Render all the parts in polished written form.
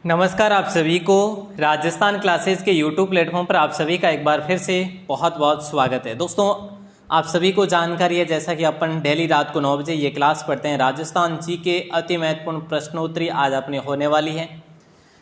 नमस्कार आप सभी को राजस्थान क्लासेस के यूट्यूब प्लेटफॉर्म पर आप सभी का एक बार फिर से बहुत बहुत स्वागत है। दोस्तों आप सभी को जानकारी है जैसा कि अपन डेली रात को 9 बजे ये क्लास पढ़ते हैं। राजस्थान जी के अति महत्वपूर्ण प्रश्नोत्तरी आज अपने होने वाली है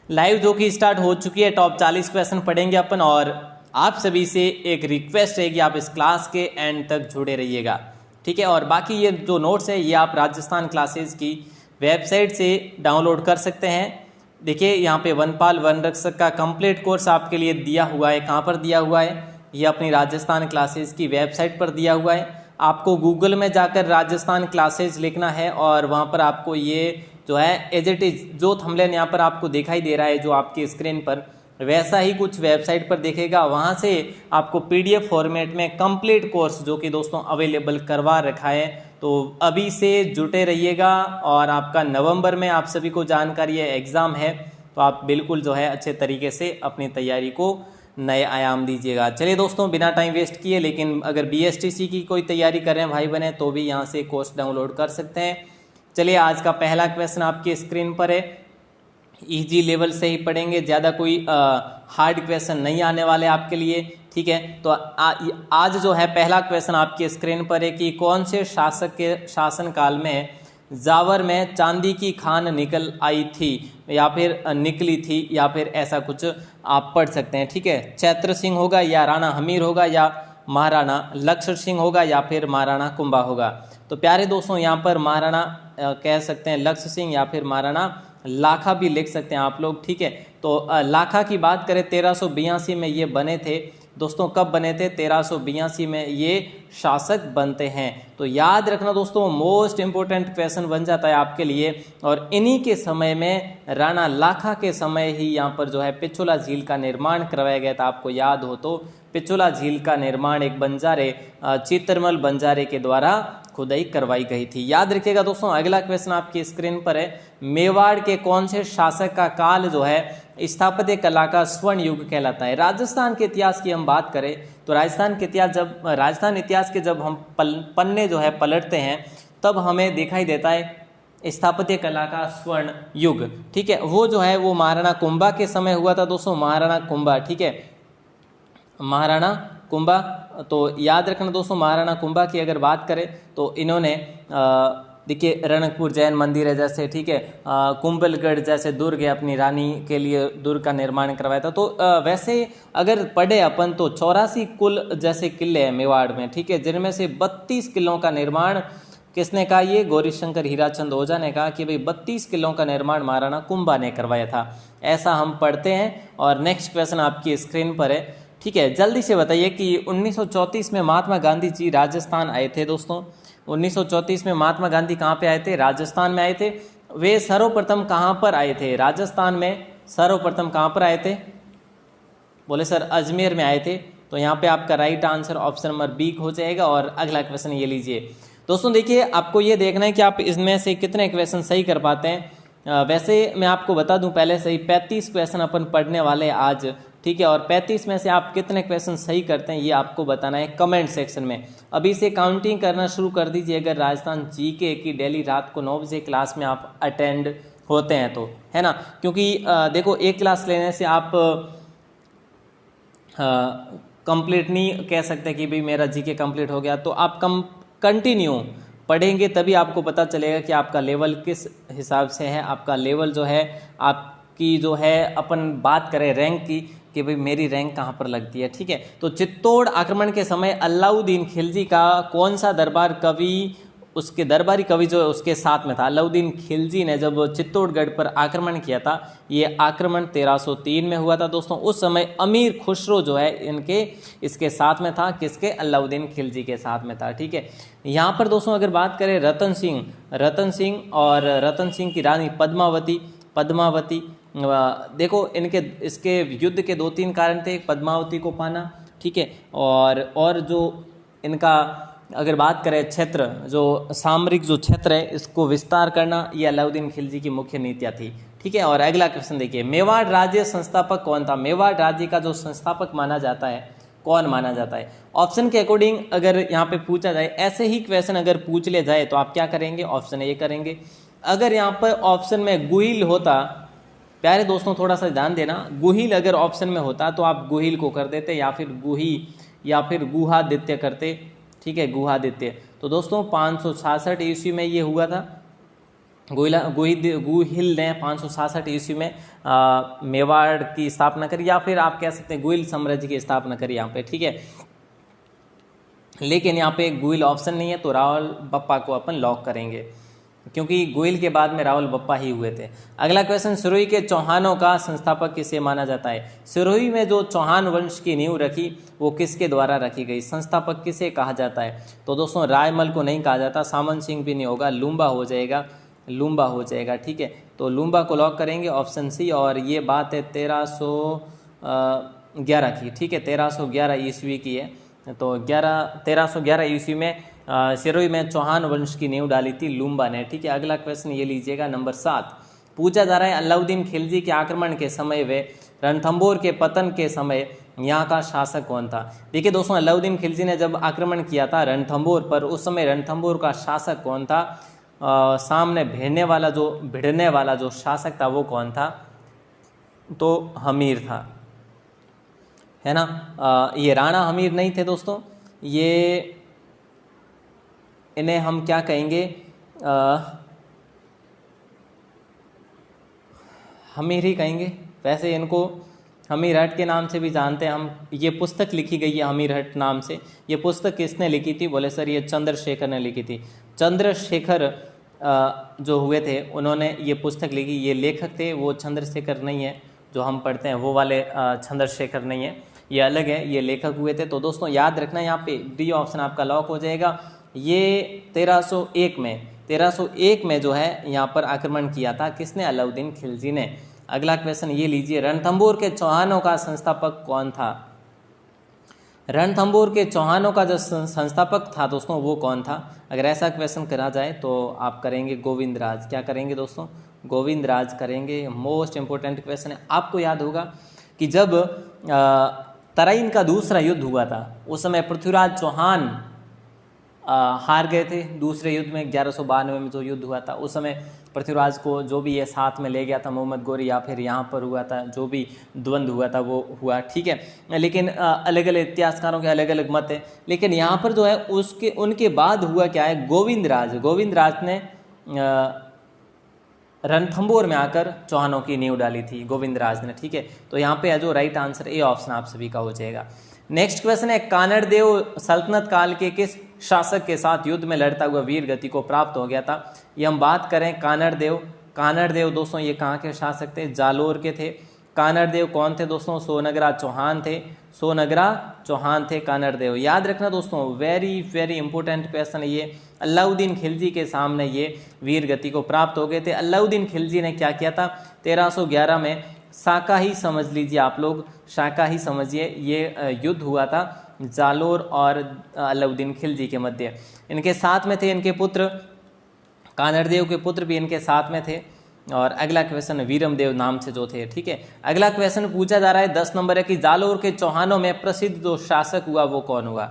लाइव, जो कि स्टार्ट हो चुकी है। टॉप 40 क्वेश्चन पढ़ेंगे अपन और आप सभी से एक रिक्वेस्ट है कि आप इस क्लास के एंड तक जुड़े रहिएगा, ठीक है। और बाकी ये जो नोट्स है ये आप राजस्थान क्लासेस की वेबसाइट से डाउनलोड कर सकते हैं। देखिए यहाँ पे वनपाल वन रक्षक का कंप्लीट कोर्स आपके लिए दिया हुआ है। कहाँ पर दिया हुआ है? ये अपनी राजस्थान क्लासेस की वेबसाइट पर दिया हुआ है। आपको गूगल में जाकर राजस्थान क्लासेस लिखना है और वहाँ पर आपको ये जो है एज इट इज जो थंबनेल यहाँ पर आपको दिखाई दे रहा है जो आपकी स्क्रीन पर, वैसा ही कुछ वेबसाइट पर दिखेगा। वहाँ से आपको PDF फॉर्मेट में कंप्लीट कोर्स जो कि दोस्तों अवेलेबल करवा रखा है, तो अभी से जुटे रहिएगा। और आपका नवंबर में आप सभी को जानकारी है एग्ज़ाम है, तो आप बिल्कुल जो है अच्छे तरीके से अपनी तैयारी को नए आयाम दीजिएगा। चलिए दोस्तों बिना टाइम वेस्ट किए, लेकिन अगर BSTC की कोई तैयारी कर रहे हैं भाई बने तो भी यहाँ से कोर्स डाउनलोड कर सकते हैं। चलिए आज का पहला क्वेश्चन आपकी स्क्रीन पर है। इजी लेवल से ही पढ़ेंगे, ज़्यादा कोई हार्ड क्वेश्चन नहीं आने वाले आपके लिए, ठीक है। तो आज जो है पहला क्वेश्चन आपकी स्क्रीन पर है कि कौन से शासक के शासनकाल में जावर में चांदी की खान निकल आई थी या फिर निकली थी, या फिर ऐसा कुछ आप पढ़ सकते हैं, ठीक है। चैत्र सिंह होगा या राणा हमीर होगा या महाराणा लक्ष्य सिंह होगा या फिर महाराणा कुंभा होगा। तो प्यारे दोस्तों यहाँ पर महाराणा कह सकते हैं लक्ष्य सिंह, या फिर महाराणा लाखा भी लिख सकते हैं आप लोग, ठीक है। तो लाखा की बात करें 1382 में ये बने थे। दोस्तों कब बने थे? 1382 में ये शासक बनते हैं। तो याद रखना दोस्तों, मोस्ट इंपोर्टेंट क्वेश्चन बन जाता है आपके लिए। और इन्हीं के समय में राणा लाखा के समय ही यहाँ पर जो है पिछोला झील का निर्माण करवाया गया था। आपको याद हो तो पिछोला झील का निर्माण एक बंजारे चित्रमल बंजारे के द्वारा खुदाई करवाई गई थी। याद रखिएगा दोस्तों। अगला क्वेश्चन आपकी स्क्रीन पर है, मेवाड़ के कौन से शासक का काल जो है स्थापत्य कला का स्वर्ण युग कहलाता है? राजस्थान के इतिहास की हम बात करें तो राजस्थान इतिहास के जब हम पन्ने जो है पलटते हैं तब हमें दिखाई देता है स्थापत्य कला का स्वर्ण युग, ठीक है। वो जो है वो महाराणा कुंभा के समय हुआ था दोस्तों, महाराणा कुंभा, ठीक है, महाराणा कुंभा। तो याद रखना दोस्तों, महाराणा कुंभा की अगर बात करें तो इन्होंने देखिए रणकपुर जैन मंदिर है जैसे, ठीक है, कुंभलगढ़ जैसे दुर्ग है, अपनी रानी के लिए दुर्ग का निर्माण करवाया था। तो वैसे अगर पढ़े अपन तो 84 कुल जैसे किले हैं मेवाड़ में, ठीक है, जिनमें से 32 किलों का निर्माण किसने कहा? ये गौरीशंकर हीराचंद ओझा ने कहा कि भाई 32 किलों का निर्माण महाराणा कुंभा ने करवाया था, ऐसा हम पढ़ते हैं। और नेक्स्ट क्वेश्चन आपकी स्क्रीन पर है, ठीक है। जल्दी से बताइए कि 1934 में महात्मा गांधी जी राजस्थान आए थे। दोस्तों 1934 में महात्मा गांधी कहाँ पे आए थे? राजस्थान में आए थे। वे सर्वप्रथम कहाँ पर आए थे? राजस्थान में सर्वप्रथम कहाँ पर आए थे? बोले सर अजमेर में आए थे। तो यहाँ पे आपका right answer option number B हो जाएगा। और अगला क्वेश्चन ये लीजिए दोस्तों, देखिए आपको ये देखना है कि आप इसमें से कितने क्वेश्चन सही कर पाते हैं। वैसे मैं आपको बता दूं पहले से ही 35 क्वेश्चन अपन पढ़ने वाले हैं आज, ठीक है। और 35 में से आप कितने क्वेश्चन सही करते हैं ये आपको बताना है कमेंट सेक्शन में। अभी से काउंटिंग करना शुरू कर दीजिए अगर राजस्थान GK की डेली रात को 9 बजे क्लास में आप अटेंड होते हैं तो, है ना। क्योंकि देखो एक क्लास लेने से आप कंप्लीट नहीं कह सकते कि भाई मेरा GK कंप्लीट हो गया। तो आप कंटिन्यू पढ़ेंगे तभी आपको पता चलेगा कि आपका लेवल किस हिसाब से है। आपका लेवल जो है, आपकी जो है अपन बात करें रैंक की कि भाई मेरी रैंक कहाँ पर लगती है, ठीक है। तो चित्तौड़ आक्रमण के समय अलाउद्दीन खिलजी का कौन सा दरबार कवि, उसके दरबारी कवि जो उसके साथ में था? अलाउद्दीन खिलजी ने जब चित्तौड़गढ़ पर आक्रमण किया था, ये आक्रमण 1303 में हुआ था दोस्तों। उस समय अमीर खुसरो जो है इसके साथ में था। किसके? अलाउद्दीन खिलजी के साथ में था, ठीक है। यहाँ पर दोस्तों अगर बात करें रतन सिंह और रतन सिंह की रानी पद्मावती, देखो इसके युद्ध के 2-3 कारण थे। पद्मावती को पाना, ठीक है, और जो इनका अगर बात करें क्षेत्र, जो सामरिक जो क्षेत्र है इसको विस्तार करना, ये अलाउद्दीन खिलजी की मुख्य नीतियाँ थी, ठीक है। और अगला क्वेश्चन देखिए, मेवाड़ राज्य संस्थापक कौन था? मेवाड़ राज्य का जो संस्थापक माना जाता है कौन माना जाता है? ऑप्शन के अकॉर्डिंग अगर यहाँ पे पूछा जाए, ऐसे ही क्वेश्चन अगर पूछ ले जाए तो आप क्या करेंगे? ऑप्शन ए करेंगे। अगर यहाँ पर ऑप्शन में गुइल होता प्यारे दोस्तों थोड़ा सा ध्यान देना, गुहिल अगर ऑप्शन में होता तो आप गुहिल को कर देते या फिर गुही या फिर गुहादित्य करते, ठीक है, गुहादित्य। तो दोस्तों 566 ईस्वी में ये हुआ था। गुहिल ने 566 ईस्वी में मेवाड़ की स्थापना करी, या फिर आप कह सकते हैं गुहिल साम्राज्य की स्थापना करी यहाँ पे, ठीक है। लेकिन यहाँ पे गुहिल ऑप्शन नहीं है, तो रावल बप्पा को अपन लॉक करेंगे, क्योंकि गुहिल के बाद में रावल बप्पा ही हुए थे। अगला क्वेश्चन, सिरोही के चौहानों का संस्थापक किसे माना जाता है? सिरोही में जो चौहान वंश की नींव रखी वो किसके द्वारा रखी गई? संस्थापक किसे कहा जाता है? तो दोस्तों रायमल को नहीं कहा जाता, सामंत सिंह भी नहीं होगा, लूम्बा हो जाएगा, लूम्बा हो जाएगा, ठीक है। तो लूम्बा को लॉक करेंगे, ऑप्शन सी। और ये बात है 1311 की, ठीक है, 1311 ईस्वी की है। तो 1311 ईस्वी में सिरोही में चौहान वंश की नींव डाली थी लूम्बा ने, ठीक है। अगला क्वेश्चन ये लीजिएगा नंबर 7, पूछा जा रहा है अलाउद्दीन खिलजी के आक्रमण के समय व रणथंभौर के पतन के समय यहाँ का शासक कौन था? देखिए दोस्तों, अलाउद्दीन खिलजी ने जब आक्रमण किया था रणथंभौर पर, उस समय रणथंभौर का शासक कौन था? सामने भिड़ने वाला जो शासक था वो कौन था? तो हमीर था, है ना। ये राणा हमीर नहीं थे दोस्तों, ये इन्हें हम क्या कहेंगे, हमीर ही कहेंगे। वैसे इनको हमीरहट के नाम से भी जानते हैं हम। ये पुस्तक लिखी गई है हमीरहट नाम से। ये पुस्तक किसने लिखी थी? बोले सर ये चंद्रशेखर ने लिखी थी। चंद्रशेखर जो हुए थे उन्होंने ये पुस्तक लिखी। ये लेखक थे वो चंद्रशेखर नहीं है जो हम पढ़ते हैं, वो वाले चंद्रशेखर नहीं है, ये अलग है, ये लेखक हुए थे। तो दोस्तों याद रखना, यहाँ पे डी ऑप्शन आपका लॉक हो जाएगा। ये 1301 में जो है यहाँ पर आक्रमण किया था किसने? अलाउद्दीन खिलजी ने। अगला क्वेश्चन ये लीजिए, रणथंभौर के चौहानों का संस्थापक कौन था? रणथंभौर के चौहानों का जो संस्थापक था दोस्तों वो कौन था? अगर ऐसा क्वेश्चन करा जाए तो आप करेंगे गोविंदराज। क्या करेंगे दोस्तों? गोविंदराज करेंगे। मोस्ट इंपोर्टेंट क्वेश्चन है। आपको याद होगा कि जब तराइन का दूसरा युद्ध हुआ था उस समय पृथ्वीराज चौहान हार गए थे दूसरे युद्ध में। 1192 में जो युद्ध हुआ था उस समय पृथ्वीराज को जो भी ये साथ में ले गया था मोहम्मद गोरी, या फिर यहाँ पर हुआ था जो भी द्वंद्व हुआ था वो हुआ, ठीक है। लेकिन अलग अलग इतिहासकारों के अलग अलग मत है। लेकिन यहाँ पर जो है उनके बाद हुआ क्या है, गोविंदराज ने रणथंभौर में आकर चौहानों की नींव डाली थी, गोविंदराज ने, ठीक है। तो यहाँ पे जो राइट आंसर ए ऑप्शन आप सभी का हो जाएगा। नेक्स्ट क्वेश्चन है, कानड़देव सल्तनत काल के किस शासक के साथ युद्ध में लड़ता हुआ वीर गति को प्राप्त हो गया था? ये हम बात करें कानड़देव दोस्तों ये कहाँ के शासक थे? जालोर के थे। कानड़देव कौन थे दोस्तों? सोनगरा चौहान थे कानड़देव। याद रखना दोस्तों, वेरी वेरी इंपॉर्टेंट क्वेश्चन है ये। अलाउद्दीन खिलजी के सामने ये वीर गति को प्राप्त हो गए थे। अलाउद्दीन खिलजी ने क्या किया था? 1311 में साका ही समझ लीजिए आप लोग, साका ही समझिए, ये युद्ध हुआ था जालोर और अलाउद्दीन खिलजी के मध्य। इनके साथ में थे इनके पुत्र, कानड़देव के पुत्र भी इनके साथ में थे। और अगला क्वेश्चन वीरमदेव नाम से जो थे, ठीक है। अगला क्वेश्चन पूछा जा रहा है 10 नंबर है कि जालोर के चौहानों में प्रसिद्ध जो शासक हुआ वो कौन हुआ?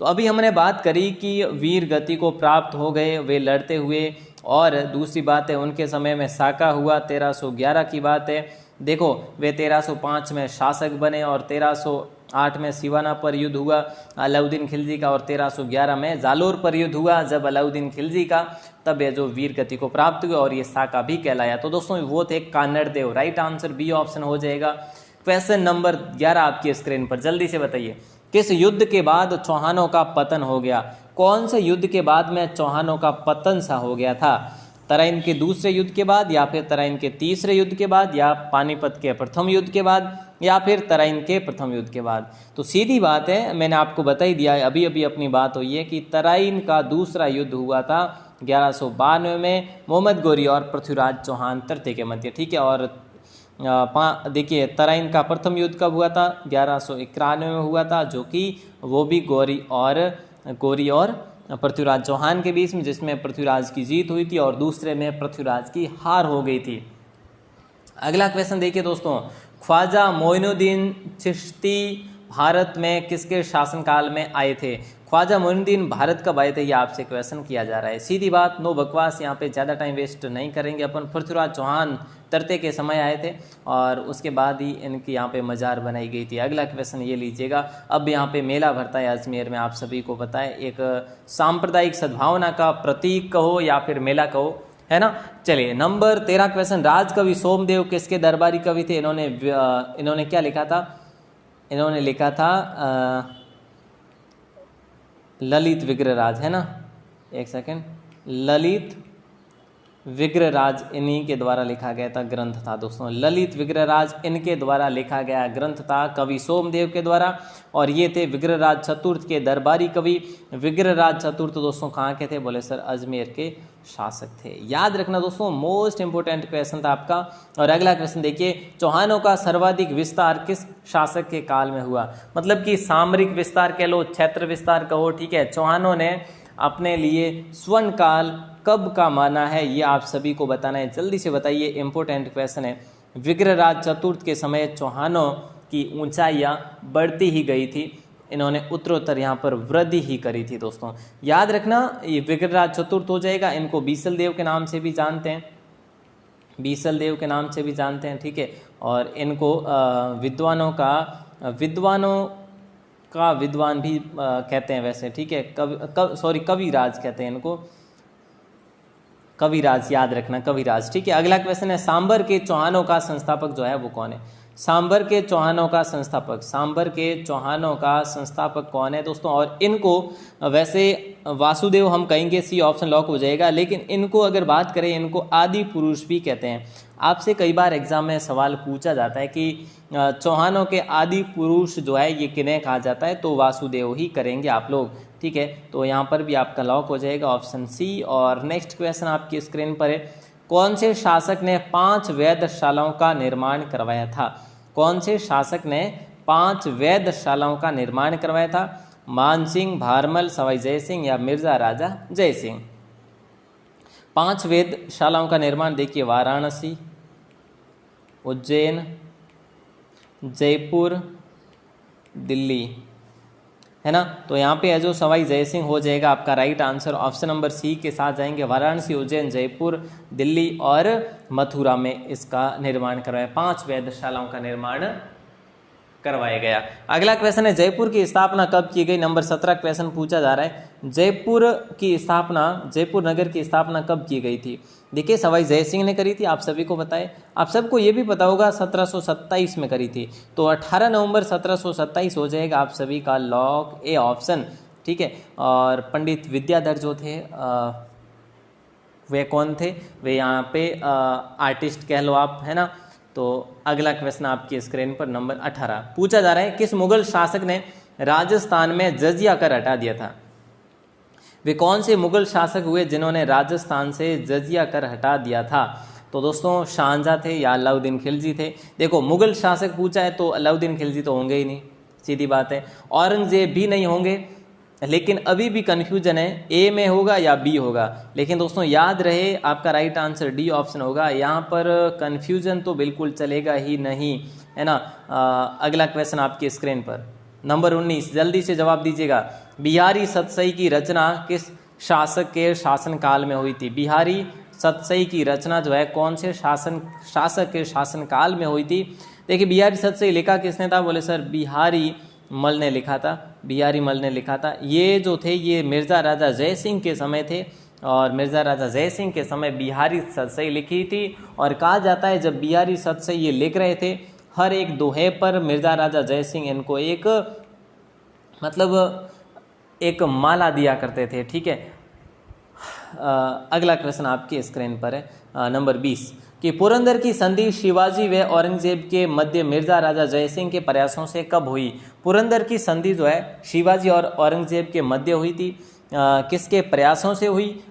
तो अभी हमने बात करी कि वीर गति को प्राप्त हो गए वे लड़ते हुए, और दूसरी बात है उनके समय में साका हुआ, 1311 की बात है। देखो वे 1305 में शासक बने और 1308 में सिवाना पर युद्ध हुआ अलाउद्दीन खिलजी का, और 1311 में जालोर पर युद्ध हुआ जब अलाउद्दीन खिलजी का, तब ये जो वीर गति को प्राप्त हुआ और ये साका भी कहलाया। तो दोस्तों वो थे Kanhaddev. Right answer B option हो जाएगा। क्वेश्चन नंबर 11 आपकी स्क्रीन पर, जल्दी से बताइए, किस युद्ध के बाद चौहानों का पतन हो गया? कौन से युद्ध के बाद में चौहानों का पतन सा हो गया था? तराइन के दूसरे युद्ध के बाद, या फिर तराइन के तीसरे युद्ध के बाद, या पानीपत के प्रथम युद्ध के बाद, या फिर तराइन के प्रथम युद्ध के बाद? तो सीधी बात है, मैंने आपको बता ही दिया है, अभी अभी अपनी बात हुई है कि तराइन का दूसरा युद्ध हुआ था 1192 में मोहम्मद गोरी और पृथ्वीराज चौहान तृतीय के मध्य, ठीक है। और देखिए तराइन का प्रथम युद्ध कब हुआ था? 1191 में हुआ था, जो कि वो भी गोरी और पृथ्वीराज चौहान के बीच में, जिसमें पृथ्वीराज की जीत हुई थी और दूसरे में पृथ्वीराज की हार हो गई थी। अगला क्वेश्चन देखिए दोस्तों, ख्वाजा मोइनुद्दीन चिश्ती भारत में किसके शासनकाल में आए थे? ख्वाजा मोइनुद्दीन भारत कब आए थे, ये आपसे क्वेश्चन किया जा रहा है। सीधी बात, नो बकवास, यहाँ पे ज़्यादा टाइम वेस्ट नहीं करेंगे अपन। पृथ्वीराज चौहान तरते के समय आए थे और उसके बाद ही इनकी यहाँ पे मजार बनाई गई थी। अगला क्वेश्चन ये लीजिएगा। अब यहाँ पे मेला भरता है अजमेर में, आप सभी को पता है, एक सांप्रदायिक सद्भावना का प्रतीक कहो या फिर मेला कहो, है ना। चलिए नंबर 13 क्वेश्चन, राजकवि सोमदेव किसके दरबारी कवि थे? इन्होंने क्या लिखा था? इन्होंने लिखा था ललित विग्रहराज, है ना। एक सेकेंड, ललित विग्रहराज इन्हीं के द्वारा लिखा गया था ग्रंथ था दोस्तों। ललित विग्रहराज इनके द्वारा लिखा गया ग्रंथ था कवि सोमदेव के द्वारा, और ये थे विग्रहराज चतुर्थ के दरबारी कवि। विग्रहराज चतुर्थ दोस्तों कहाँ के थे? बोले सर अजमेर के शासक थे। याद रखना दोस्तों, मोस्ट इंपोर्टेंट क्वेश्चन था आपका। और अगला क्वेश्चन देखिए, चौहानों का सर्वाधिक विस्तार किस शासक के काल में हुआ? मतलब कि सामरिक विस्तार कह लो, क्षेत्र विस्तार कहो, ठीक है। चौहानों ने अपने लिए स्वर्ण काल कब का माना है, ये आप सभी को बताना है। जल्दी से बताइए, इंपोर्टेंट क्वेश्चन है। विग्रहराज चतुर्थ के समय चौहानों की ऊंचाइयां बढ़ती ही गई थी, इन्होंने उत्तरोत्तर यहाँ पर वृद्धि ही करी थी दोस्तों। याद रखना, ये विग्रहराज चतुर्थ हो जाएगा। इनको बीसल देव के नाम से भी जानते हैं, बीसल देव के नाम से भी जानते हैं, ठीक है। और इनको विद्वान भी कहते हैं वैसे, ठीक है। कविराज कहते हैं इनको, कविराज, याद रखना कविराज, ठीक है। अगला क्वेश्चन है, सांबर के चौहानों का संस्थापक जो है वो कौन है? सांबर के चौहानों का संस्थापक कौन है दोस्तों? और इनको वैसे वासुदेव हम कहेंगे, सी ऑप्शन लॉक हो जाएगा। लेकिन इनको अगर बात करें, इनको आदि पुरुष भी कहते हैं। आपसे कई बार एग्जाम में सवाल पूछा जाता है कि चौहानों के आदि पुरुष जो है ये किन्हें कहा जाता है, तो वासुदेव ही करेंगे आप लोग, ठीक है। तो यहाँ पर भी आपका लॉक हो जाएगा ऑप्शन सी। और नेक्स्ट क्वेश्चन आपकी स्क्रीन पर है, कौन से शासक ने 5 वेधशालाओं का निर्माण करवाया था? कौन से शासक ने 5 वेधशालाओं का निर्माण करवाया था? मानसिंह, भारमल, सवाई जयसिंह या मिर्जा राजा जयसिंह? 5 वेधशालाओं का निर्माण देखिए, वाराणसी, उज्जैन, जयपुर, दिल्ली, है ना। तो यहाँ पे जो सवाई जयसिंह हो जाएगा आपका right answer. Option number C के साथ जाएंगे, वाराणसी, उज्जैन, जयपुर, दिल्ली और मथुरा में इसका निर्माण करवाया। 5 वेधशालाओं का निर्माण करवाया गया। अगला क्वेश्चन है, जयपुर की स्थापना कब की गई? नंबर 17 क्वेश्चन पूछा जा रहा है, जयपुर नगर की स्थापना कब की गई थी? देखिए, सवाई जयसिंह ने करी थी, आप सभी को बताए। आप सबको ये भी पता होगा 1727 में करी थी। तो 18 नवंबर 1727 हो जाएगा आप सभी का लॉक, ए ऑप्शन, ठीक है। और पंडित विद्याधर जो थे वे कौन थे? वे यहाँ पे आर्टिस्ट कह लो आप, है ना। तो अगला क्वेश्चन आपकी स्क्रीन पर नंबर 18 पूछा जा रहा है, किस मुगल शासक ने राजस्थान में जजिया कर हटा दिया था? वे कौन से मुगल शासक हुए जिन्होंने राजस्थान से जजिया कर हटा दिया था? तो दोस्तों, शाहजहां थे या अलाउद्दीन खिलजी थे? देखो, मुगल शासक पूछा है तो अलाउद्दीन खिलजी तो होंगे ही नहीं, सीधी बात है। औरंगजेब भी नहीं होंगे, लेकिन अभी भी कंफ्यूजन है, ए में होगा या बी होगा। लेकिन दोस्तों याद रहे, आपका राइट आंसर डी ऑप्शन होगा। यहाँ पर कंफ्यूजन तो बिल्कुल चलेगा ही नहीं, है ना। अगला क्वेश्चन आपकी स्क्रीन पर नंबर 19, जल्दी से जवाब दीजिएगा। बिहारी सतसई की रचना किस शासक के शासनकाल में हुई थी? बिहारी सतसई की रचना जो है कौन से शासक के शासनकाल में हुई थी? देखिए, बिहारी सतसई लिखा किसने था? बोले सर बिहारी मल ने लिखा था, बिहारी मल ने लिखा था। ये जो थे ये मिर्ज़ा राजा जयसिंह के समय थे, और मिर्ज़ा राजा जयसिंह के समय बिहारी सतसई लिखी थी। और कहा जाता है जब बिहारी सतसई ये लिख रहे थे, हर एक दोहे पर मिर्ज़ा राजा जयसिंह इनको एक माला दिया करते थे, ठीक है। अगला क्वेश्चन आपकी स्क्रीन पर है नंबर 20 कि पुरंदर की संधि शिवाजी व औरंगजेब के मध्य मिर्जा राजा जयसिंह के प्रयासों से कब हुई? पुरंदर की संधि जो है शिवाजी और औरंगजेब के मध्य हुई थी। किसके प्रयासों से हुई?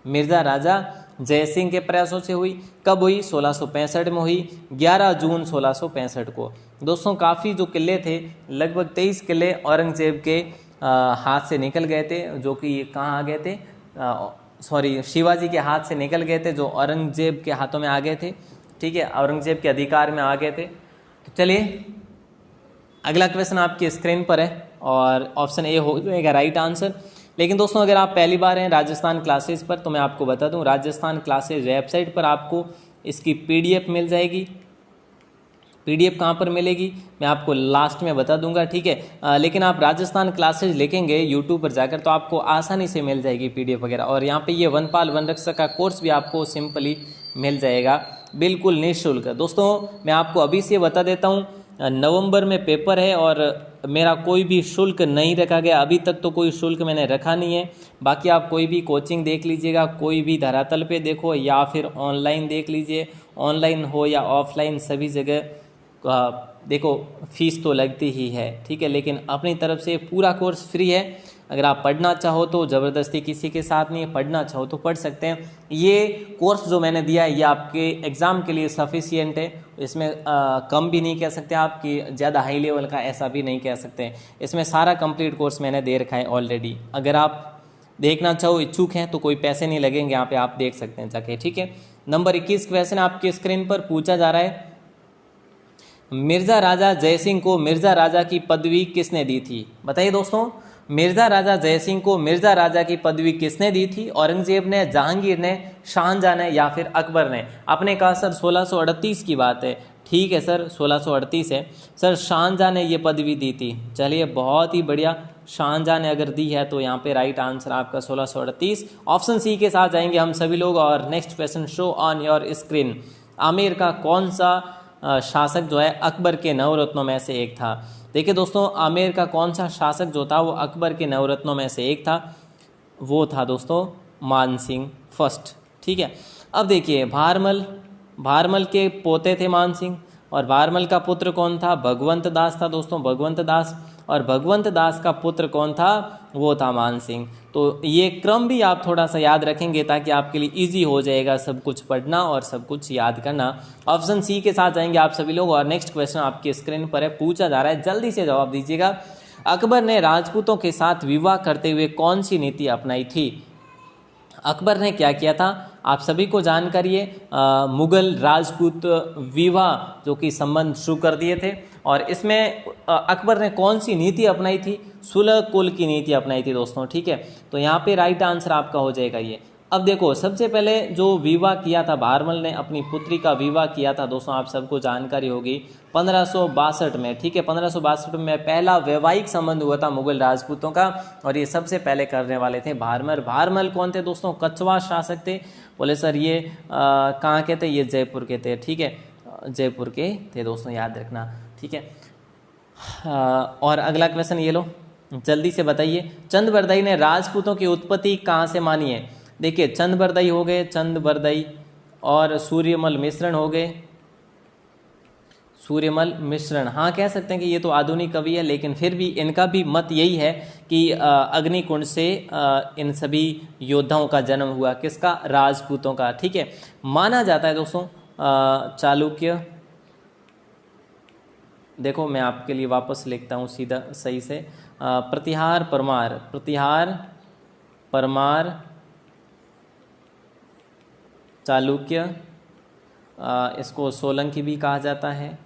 मिर्जा राजा जयसिंह के प्रयासों से हुई। कब हुई? 1665 में हुई, 11 जून 1665 को। दोस्तों, काफ़ी जो किले थे, लगभग 23 किले औरंगजेब के हाथ से निकल गए थे, जो कि कहाँ आ गए थे? शिवाजी के हाथ से निकल गए थे, जो औरंगजेब के हाथों में आ गए थे। ठीक है, औरंगजेब के अधिकार में आ गए थे। तो चलिए अगला क्वेश्चन आपकी स्क्रीन पर है और ऑप्शन ए हो जाएगा राइट आंसर। लेकिन दोस्तों अगर आप पहली बार हैं राजस्थान क्लासेस पर तो मैं आपको बता दूं, राजस्थान क्लासेस वेबसाइट पर आपको इसकी पीडीएफ मिल जाएगी। पीडीएफ कहाँ पर मिलेगी मैं आपको लास्ट में बता दूंगा, ठीक है। लेकिन आप राजस्थान क्लासेज लिखेंगे यूट्यूब पर जाकर तो आपको आसानी से मिल जाएगी पीडीएफ वगैरह। और यहाँ पे ये वनपाल वनरक्षक का कोर्स भी आपको सिंपली मिल जाएगा, बिल्कुल निःशुल्क। दोस्तों मैं आपको अभी से बता देता हूँ, नवंबर में पेपर है और मेरा कोई भी शुल्क नहीं रखा गया, अभी तक तो कोई शुल्क मैंने रखा नहीं है। बाकी आप कोई भी कोचिंग देख लीजिएगा, कोई भी धरातल पे देखो या फिर ऑनलाइन देख लीजिए, ऑनलाइन हो या ऑफलाइन सभी जगह देखो फीस तो लगती ही है, ठीक है। लेकिन अपनी तरफ से पूरा कोर्स फ्री है। अगर आप पढ़ना चाहो तो ज़बरदस्ती किसी के साथ नहीं है, पढ़ना चाहो तो पढ़ सकते हैं। ये कोर्स जो मैंने दिया है ये आपके एग्ज़ाम के लिए सफिशिएंट है, इसमें कम भी नहीं कह सकते आप कि ज़्यादा हाई लेवल का, ऐसा भी नहीं कह सकते। इसमें सारा कंप्लीट कोर्स मैंने दे रखा है ऑलरेडी। अगर आप देखना चाहो, इच्छुक हैं तो कोई पैसे नहीं लगेंगे, यहाँ पे आप देख सकते हैं जाके, ठीक है। नंबर 21 क्वेश्चन आपकी स्क्रीन पर पूछा जा रहा है, मिर्जा राजा जयसिंह को मिर्जा राजा की पदवी किसने दी थी? बताइए दोस्तों, मिर्जा राजा जयसिंह को मिर्जा राजा की पदवी किसने दी थी? औरंगजेब ने, जहांगीर ने, शाहजहां ने या फिर अकबर ने? आपने कहा सर 1638 की बात है, ठीक है सर 1638 है सर, शाहजहां ने ये पदवी दी थी। चलिए बहुत ही बढ़िया, शाहजहां ने अगर दी है तो यहाँ पे राइट आंसर आपका 1638 ऑप्शन सी के साथ जाएंगे हम सभी लोग। और next question, show on your screen, Amer का कौन सा शासक जो है अकबर के नवरत्नों में से एक था? देखिए दोस्तों, आमेर का कौन सा शासक जो था वो अकबर के नवरत्नों में से एक था, वो था दोस्तों मानसिंह फर्स्ट, ठीक है। अब देखिए भारमल के पोते थे मानसिंह, और भारमल का पुत्र कौन था? भगवंत दास था दोस्तों, भगवंत दास। और भगवंत दास का पुत्र कौन था? वो था मानसिंह। तो ये क्रम भी आप थोड़ा सा याद रखेंगे ताकि आपके लिए इजी हो जाएगा सब कुछ पढ़ना और सब कुछ याद करना। ऑप्शन सी के साथ जाएंगे आप सभी लोग। और नेक्स्ट क्वेश्चन आपकी स्क्रीन पर है, पूछा जा रहा है, जल्दी से जवाब दीजिएगा। अकबर ने राजपूतों के साथ विवाह करते हुए कौन सी नीति अपनाई थी? अकबर ने क्या किया था आप सभी को जानकारी है। मुगल राजपूत विवाह जो कि संबंध शुरू कर दिए थे, और इसमें अकबर ने कौन सी नीति अपनाई थी? सुलह कुल की नीति अपनाई थी दोस्तों, ठीक है। तो यहाँ पे राइट आंसर आपका हो जाएगा ये। अब देखो, सबसे पहले जो विवाह किया था, भारमल ने अपनी पुत्री का विवाह किया था दोस्तों, आप सबको जानकारी होगी 1562 में, ठीक है। 1562 में पहला वैवाहिक संबंध हुआ था मुगल राजपूतों का, और ये सबसे पहले करने वाले थे भारमल। भारमल कौन थे दोस्तों? कछवा शासक थे। बोले सर ये कहाँ के थे? ये जयपुर के थे, ठीक है, जयपुर के थे दोस्तों, याद रखना, ठीक है। और अगला क्वेश्चन ये लो, जल्दी से बताइए, चंदबरदाई ने राजपूतों की उत्पत्ति कहाँ से मानी है? देखिए चंदबरदाई हो गए, चंदबरदाई, और सूर्यमल मिश्रण हो गए, सूर्यमल मिश्रण। हाँ कह सकते हैं कि ये तो आधुनिक कवि है, लेकिन फिर भी इनका भी मत यही है कि अग्निकुंड से इन सभी योद्धाओं का जन्म हुआ। किसका? राजपूतों का, ठीक है। माना जाता है दोस्तों चालुक्य, देखो मैं आपके लिए वापस लिखता हूँ सीधा सही से, प्रतिहार परमार, प्रतिहार परमार चालुक्य, इसको सोलंकी भी कहा जाता है।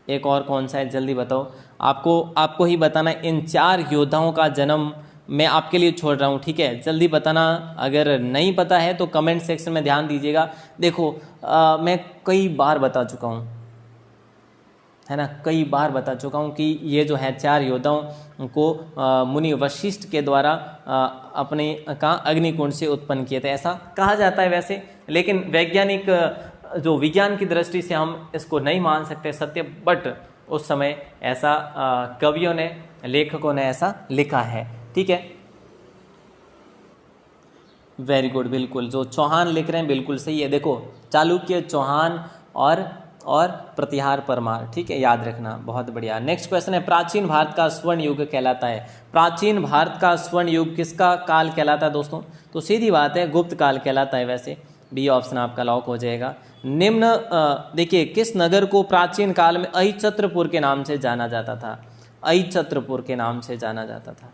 एक और कौन सा है जल्दी बताओ, आपको ही बताना। इन 4 योद्धाओं का जन्म मैं आपके लिए छोड़ रहा हूँ, ठीक है, जल्दी बताना। अगर नहीं पता है तो कमेंट सेक्शन में ध्यान दीजिएगा। देखो मैं कई बार बता चुका हूँ, है ना, कई बार बता चुका हूँ कि ये जो है 4 योद्धाओं को मुनि वशिष्ठ के द्वारा अपने अग्निकुंड से उत्पन्न किए थे, ऐसा कहा जाता है वैसे। लेकिन वैज्ञानिक जो विज्ञान की दृष्टि से हम इसको नहीं मान सकते सत्य, बट उस समय ऐसा कवियों ने, लेखकों ने ऐसा लिखा है, ठीक है। वेरी गुड, बिल्कुल जो चौहान लिख रहे हैं बिल्कुल सही है। देखो चालुक्य, चौहान और प्रतिहार परमार, ठीक है, याद रखना, बहुत बढ़िया। नेक्स्ट क्वेश्चन है, प्राचीन भारत का स्वर्ण युग कहलाता है। प्राचीन भारत का स्वर्ण युग किसका काल कहलाता है दोस्तों? तो सीधी बात है, गुप्त काल कहलाता है। वैसे बी ऑप्शन आपका लॉक हो जाएगा। निम्न देखिए, किस नगर को प्राचीन काल में अहिछत्रपुर के नाम से जाना जाता था? अहिछत्रपुर के नाम से जाना जाता था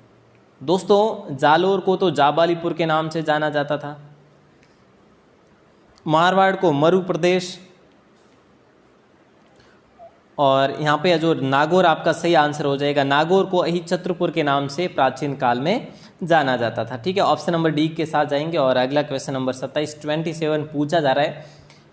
दोस्तों। जालोर को तो जाबालीपुर के नाम से जाना जाता था। मारवाड़ को मरु प्रदेश, और यहाँ पे जो नागौर आपका सही आंसर हो जाएगा। नागौर को अहिच्छत्रपुर के नाम से प्राचीन काल में जाना जाता था। ठीक है, ऑप्शन नंबर डी के साथ जाएंगे। और अगला क्वेश्चन नंबर 27 पूछा जा रहा है,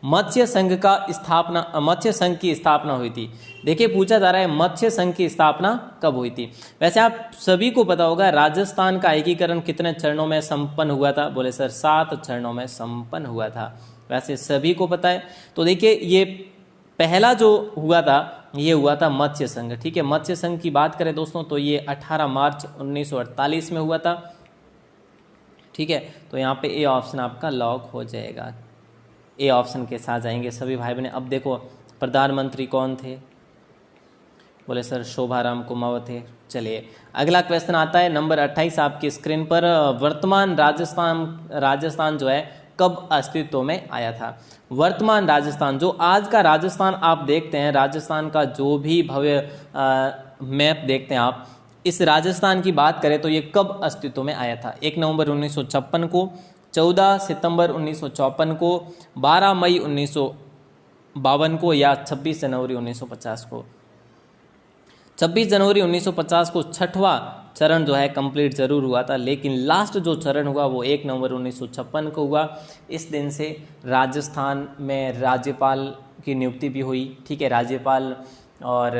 मत्स्य संघ की स्थापना हुई थी। देखिए पूछा जा रहा है मत्स्य संघ की स्थापना कब हुई थी। वैसे आप सभी को पता होगा राजस्थान का एकीकरण कितने चरणों में संपन्न हुआ था। बोले सर 7 चरणों में संपन्न हुआ था। वैसे सभी को पता है। तो देखिए ये पहला जो हुआ था ये हुआ था मत्स्य संघ। ठीक है, मत्स्य संघ की बात करें दोस्तों तो ये 18 मार्च 1948 में हुआ था। ठीक है, तो यहाँ पे ए ऑप्शन आपका लॉक हो जाएगा। ए ऑप्शन के साथ जाएंगे सभी भाई बहन। अब देखो प्रधानमंत्री कौन थे। बोले सर शोभाराम कुमावत थे। चलिए अगला क्वेश्चन आता है नंबर 28 आपकी स्क्रीन पर। वर्तमान राजस्थान जो है कब अस्तित्व में आया था। वर्तमान राजस्थान, जो आज का राजस्थान आप देखते हैं, राजस्थान का जो भी भव्य मैप देखते हैं आप, इस राजस्थान की बात करें तो ये कब अस्तित्व में आया था। 1 नवंबर 1956 को, 14 सितंबर 1954 को, 12 मई 1952 को या 26 जनवरी 1950 को। 26 जनवरी 1950 को छठवां चरण जो है कंप्लीट जरूर हुआ था, लेकिन लास्ट जो चरण हुआ वो 1 नवंबर 1956 को हुआ। इस दिन से राजस्थान में राज्यपाल की नियुक्ति भी हुई। ठीक है, राज्यपाल, और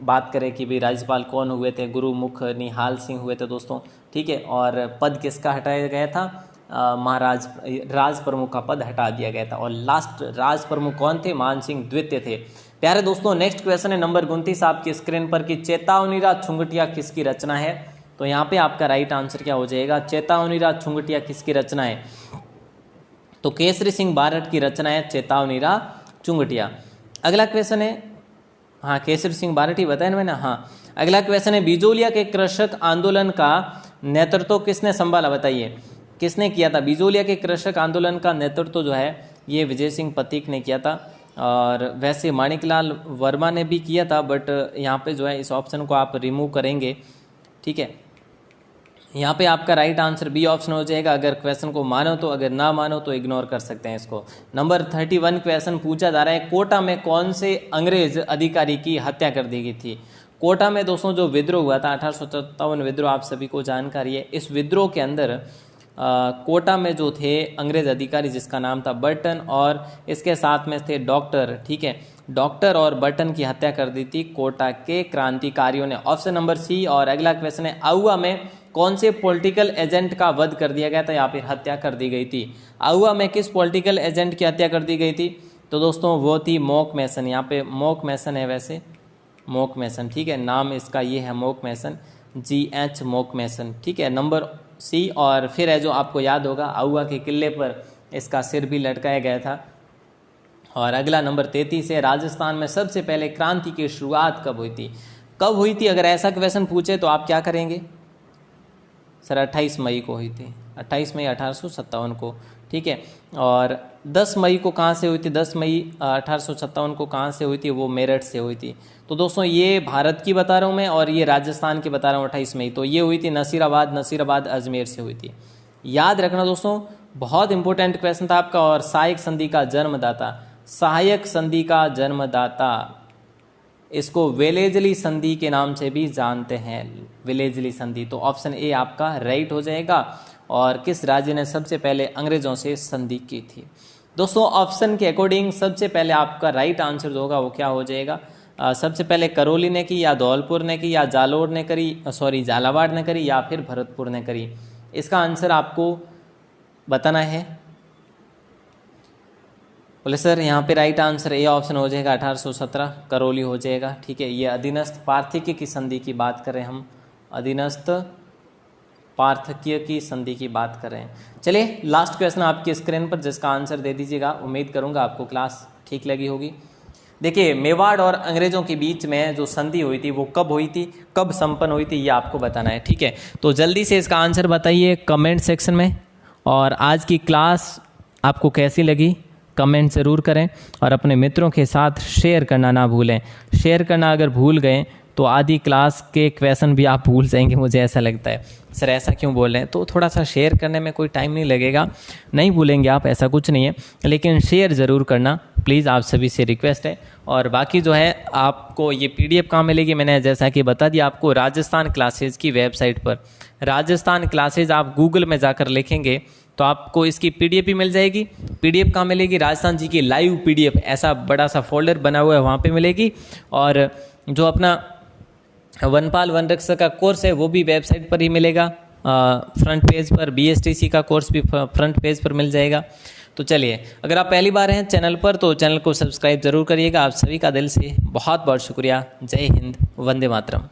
बात करें कि भाई राज्यपाल कौन हुए थे, गुरुमुख निहाल सिंह हुए थे दोस्तों। ठीक है, और पद किसका हटाया गया था, महाराज राज प्रमुख का पद हटा दिया गया था। और लास्ट राज प्रमुख कौन थे, मान सिंह द्वितीय थे। प्यारे दोस्तों नेक्स्ट क्वेश्चन है नंबर 29 आपकी स्क्रीन पर कि चेतावनीरा छुंगटिया किसकी रचना है। तो यहाँ पे आपका राइट आंसर क्या हो जाएगा, चेतावनीरा छुंगटिया किसकी रचना है। तो केसरी सिंह बारठ की रचना है चेतावनीरा चुंगटिया। अगला क्वेश्चन है, हाँ केसरी सिंह बारठ ही बताया ना मैंने। हाँ अगला क्वेश्चन है, बिजोलिया के कृषक आंदोलन का नेतृत्व किसने संभाला, बताइए किसने किया था। बिजोलिया के कृषक आंदोलन का नेतृत्व जो है ये विजय सिंह पथिक ने किया था। और वैसे माणिकलाल वर्मा ने भी किया था, बट यहाँ पे जो है इस ऑप्शन को आप रिमूव करेंगे। ठीक है, यहाँ पे आपका राइट आंसर बी ऑप्शन हो जाएगा। अगर क्वेश्चन को मानो तो, अगर ना मानो तो इग्नोर कर सकते हैं इसको। नंबर 31 क्वेश्चन पूछा जा रहा है, कोटा में कौन से अंग्रेज अधिकारी की हत्या कर दी गई थी। कोटा में दोस्तों जो विद्रोह हुआ था 1857 विद्रोह, आप सभी को जानकारी है। इस विद्रोह के अंदर कोटा में जो थे अंग्रेज अधिकारी जिसका नाम था बर्टन, और इसके साथ में थे डॉक्टर। ठीक है, डॉक्टर और बर्टन की हत्या कर दी थी कोटा के क्रांतिकारियों ने। Option number C. और अगला क्वेश्चन है, आउवा में कौन से पॉलिटिकल एजेंट का वध कर दिया गया था या फिर हत्या कर दी गई थी। आउवा में किस पॉलिटिकल एजेंट की हत्या कर दी गई थी। तो दोस्तों वो थी मोक मैसन। यहाँ पे मोक मैसन है, वैसे मोक मैसन। ठीक है, नाम इसका ये है मोक मैसन, GH मोक मैसन। ठीक है, नंबर सी। और फिर है जो आपको याद होगा आउवा के किले पर इसका सिर भी लटकाया गया था। और अगला नंबर 33 है, राजस्थान में सबसे पहले क्रांति की शुरुआत कब हुई थी। कब हुई थी, अगर ऐसा क्वेश्चन पूछे तो आप क्या करेंगे सर। 28 मई को हुई थी, 28 मई 1857 को। ठीक है, और 10 मई को कहाँ से हुई थी, 10 मई 1857 को कहाँ से हुई थी, वो मेरठ से हुई थी। तो दोस्तों ये भारत की बता रहा हूँ मैं, और ये राजस्थान की बता रहा हूँ 28 मई। तो ये हुई थी नसीराबाद अजमेर से हुई थी। याद रखना दोस्तों, बहुत इंपॉर्टेंट क्वेश्चन था आपका। और सहायक संधि का जन्मदाता, सहायक संधि का जन्मदाता, इसको वेलेजली संधि के नाम से भी जानते हैं, वेलेजली संधि। तो ऑप्शन ए आपका राइट हो जाएगा। और किस राज्य ने सबसे पहले अंग्रेजों से संधि की थी। दोस्तों ऑप्शन के अकॉर्डिंग सबसे पहले आपका राइट आंसर जो होगा वो क्या हो जाएगा, सबसे पहले करौली ने की, या धौलपुर ने की, या जालोर ने करी, झालावाड़ ने करी, या फिर भरतपुर ने करी। इसका आंसर आपको बताना है। बोले सर यहाँ पे राइट आंसर ए ऑप्शन हो जाएगा, 1817 करौली हो जाएगा। ठीक है, ये अधीनस्थ पार्थक्य की संधि की बात करें हम, अधीनस्थ पार्थक्य की संधि की बात करें। चलिए लास्ट क्वेश्चन आपकी स्क्रीन पर, जिसका आंसर दे दीजिएगा। उम्मीद करूंगा आपको क्लास ठीक लगी होगी। देखिए मेवाड़ और अंग्रेजों के बीच में जो संधि हुई थी वो कब हुई थी, कब संपन्न हुई थी, ये आपको बताना है। ठीक है, तो जल्दी से इसका आंसर बताइए कमेंट सेक्शन में। और आज की क्लास आपको कैसी लगी कमेंट ज़रूर करें, और अपने मित्रों के साथ शेयर करना ना भूलें। शेयर करना अगर भूल गए तो आधी क्लास के क्वेश्चन भी आप भूल जाएंगे, मुझे ऐसा लगता है। सर ऐसा क्यों बोल रहे हैं? तो थोड़ा सा शेयर करने में कोई टाइम नहीं लगेगा, नहीं भूलेंगे आप, ऐसा कुछ नहीं है, लेकिन शेयर ज़रूर करना प्लीज़, आप सभी से रिक्वेस्ट है। और बाकी जो है आपको ये PDF कहाँ मिलेगी, मैंने जैसा कि बता दिया आपको, राजस्थान क्लासेज की वेबसाइट पर। राजस्थान क्लासेज आप गूगल में जाकर लिखेंगे तो आपको इसकी PDF भी मिल जाएगी। PDF कहाँ मिलेगी? राजस्थान जी की लाइव PDF, ऐसा बड़ा सा फोल्डर बना हुआ है, वहाँ पे मिलेगी। और जो अपना वनपाल वन रक्षक का कोर्स है वो भी वेबसाइट पर ही मिलेगा, फ्रंट पेज पर। BSTC का कोर्स भी फ्रंट पेज पर मिल जाएगा। तो चलिए, अगर आप पहली बार हैं चैनल पर तो चैनल को सब्सक्राइब ज़रूर करिएगा। आप सभी का दिल से बहुत बहुत शुक्रिया। जय हिंद, वंदे मातरम।